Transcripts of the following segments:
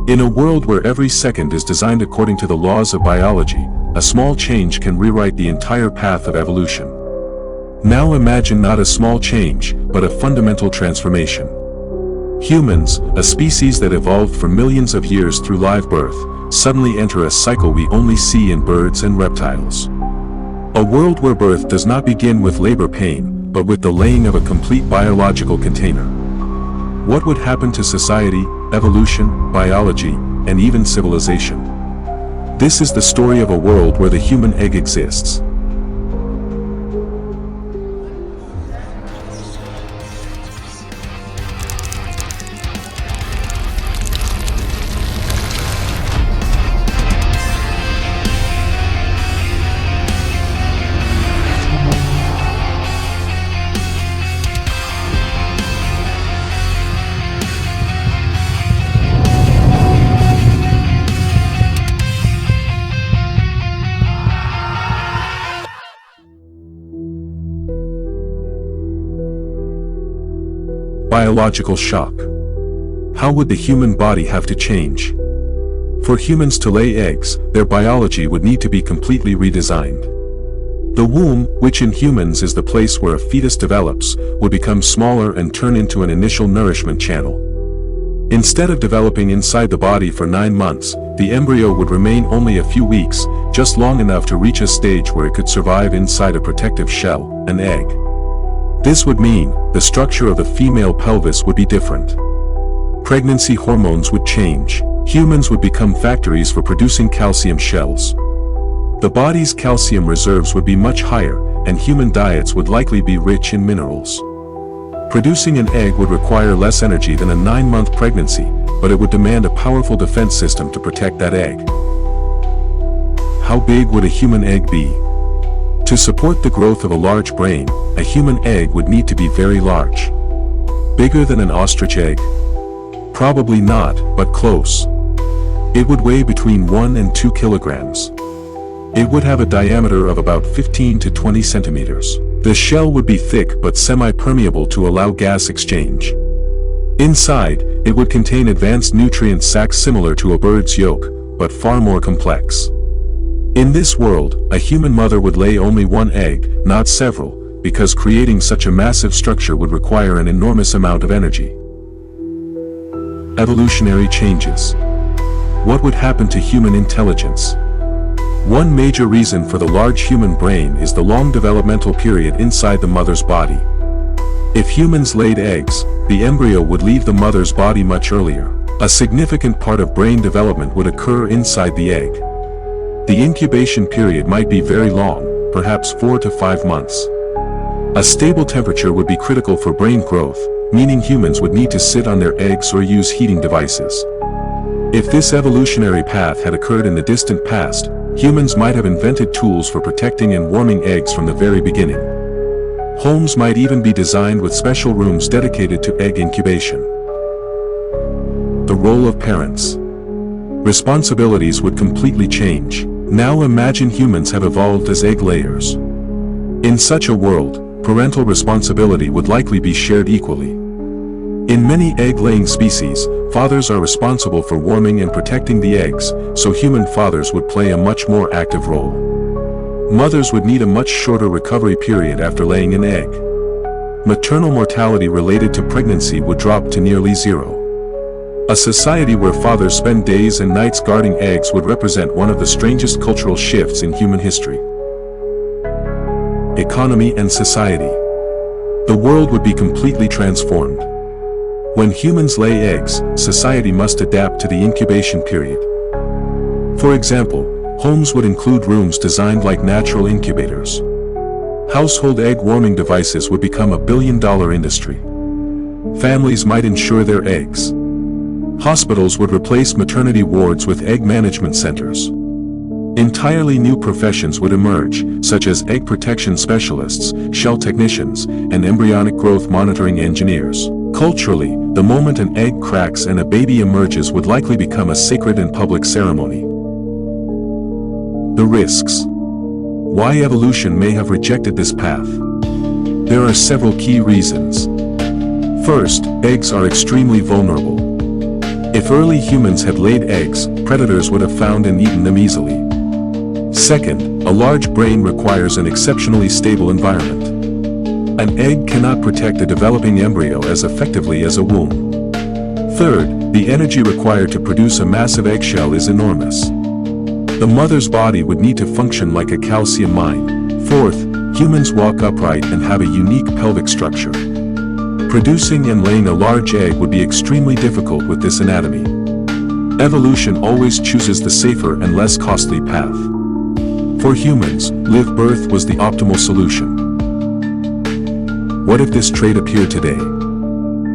In a world where every second is designed according to the laws of biology, a small change can rewrite the entire path of evolution. Now imagine not a small change, but a fundamental transformation. Humans, a species that evolved for millions of years through live birth, suddenly enter a cycle we only see in birds and reptiles. A world where birth does not begin with labor pain, but with the laying of a complete biological container. What would happen to society, evolution, biology, and even civilization? This is the story of a world where the human egg exists. Biological shock. How would the human body have to change? For humans to lay eggs, their biology would need to be completely redesigned. The womb, which in humans is the place where a fetus develops, would become smaller and turn into an initial nourishment channel. Instead of developing inside the body for 9 months, the embryo would remain only a few weeks, just long enough to reach a stage where it could survive inside a protective shell, an egg. This would mean the structure of the female pelvis would be different. Pregnancy hormones would change. Humans would become factories for producing calcium shells. The body's calcium reserves would be much higher, and human diets would likely be rich in minerals. Producing an egg would require less energy than a 9-month pregnancy, but it would demand a powerful defense system to protect that egg. How big would a human egg be? To support the growth of a large brain, a human egg would need to be very large. Bigger than an ostrich egg? Probably not, but close. It would weigh between 1 and 2 kilograms. It would have a diameter of about 15 to 20 centimeters. The shell would be thick but semi-permeable to allow gas exchange. Inside, it would contain advanced nutrient sacs similar to a bird's yolk, but far more complex. In this world, a human mother would lay only one egg, not several, because creating such a massive structure would require an enormous amount of energy. Evolutionary changes. What would happen to human intelligence? One major reason for the large human brain is the long developmental period inside the mother's body. If humans laid eggs, the embryo would leave the mother's body much earlier. A significant part of brain development would occur inside the egg. The incubation period might be very long, perhaps 4 to 5 months. A stable temperature would be critical for brain growth, meaning humans would need to sit on their eggs or use heating devices. If this evolutionary path had occurred in the distant past, humans might have invented tools for protecting and warming eggs from the very beginning. Homes might even be designed with special rooms dedicated to egg incubation. The role of parents. Responsibilities would completely change. Now imagine humans have evolved as egg layers. In such a world, parental responsibility would likely be shared equally. In many egg-laying species, fathers are responsible for warming and protecting the eggs, so human fathers would play a much more active role. Mothers would need a much shorter recovery period after laying an egg. Maternal mortality related to pregnancy would drop to nearly zero. A society where fathers spend days and nights guarding eggs would represent one of the strangest cultural shifts in human history. Economy and society. The world would be completely transformed. When humans lay eggs, society must adapt to the incubation period. For example, homes would include rooms designed like natural incubators. Household egg warming devices would become a billion-dollar industry. Families might insure their eggs. Hospitals would replace maternity wards with egg management centers. Entirely new professions would emerge, such as egg protection specialists, shell technicians, and embryonic growth monitoring engineers. Culturally, the moment an egg cracks and a baby emerges would likely become a sacred and public ceremony. The risks. Why evolution may have rejected this path. There are several key reasons. First, eggs are extremely vulnerable. If early humans had laid eggs, predators would have found and eaten them easily. Second, a large brain requires an exceptionally stable environment. An egg cannot protect a developing embryo as effectively as a womb. Third, the energy required to produce a massive eggshell is enormous. The mother's body would need to function like a calcium mine. Fourth, humans walk upright and have a unique pelvic structure. Producing and laying a large egg would be extremely difficult with this anatomy. Evolution always chooses the safer and less costly path. For humans, live birth was the optimal solution. What if this trait appeared today?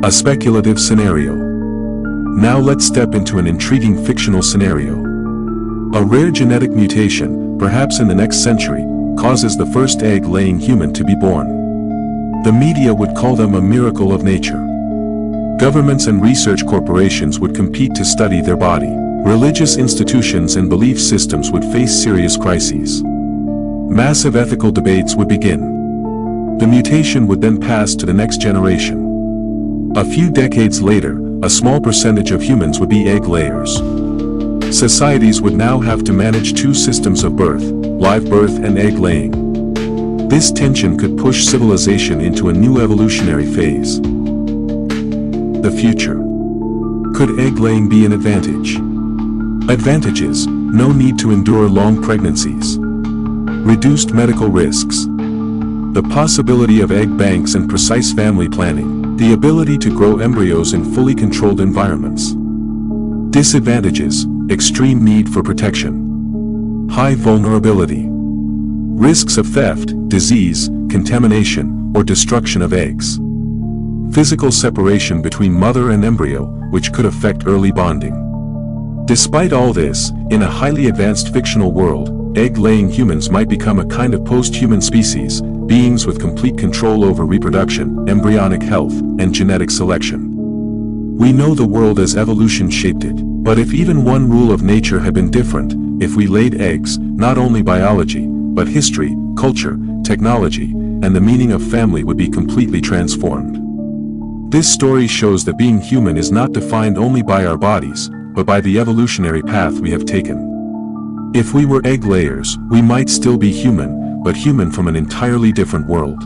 A speculative scenario. Now let's step into an intriguing fictional scenario. A rare genetic mutation, perhaps in the next century, causes the first egg-laying human to be born. The media would call them a miracle of nature. Governments and research corporations would compete to study their body. Religious institutions and belief systems would face serious crises. Massive ethical debates would begin. The mutation would then pass to the next generation. A few decades later, a small percentage of humans would be egg layers. Societies would now have to manage two systems of birth, live birth and egg laying. This tension could push civilization into a new evolutionary phase. The future. Could egg laying be an advantage? Advantages: no need to endure long pregnancies. Reduced medical risks. The possibility of egg banks and precise family planning. The ability to grow embryos in fully controlled environments. Disadvantages: extreme need for protection. High vulnerability. Risks of theft, disease, contamination, or destruction of eggs. Physical separation between mother and embryo, which could affect early bonding. Despite all this, in a highly advanced fictional world, egg-laying humans might become a kind of post-human species, beings with complete control over reproduction, embryonic health, and genetic selection. We know the world as evolution shaped it, but if even one rule of nature had been different, if we laid eggs, not only biology, but history, culture, technology, and the meaning of family would be completely transformed. This story shows that being human is not defined only by our bodies, but by the evolutionary path we have taken. If we were egg layers, we might still be human, but human from an entirely different world.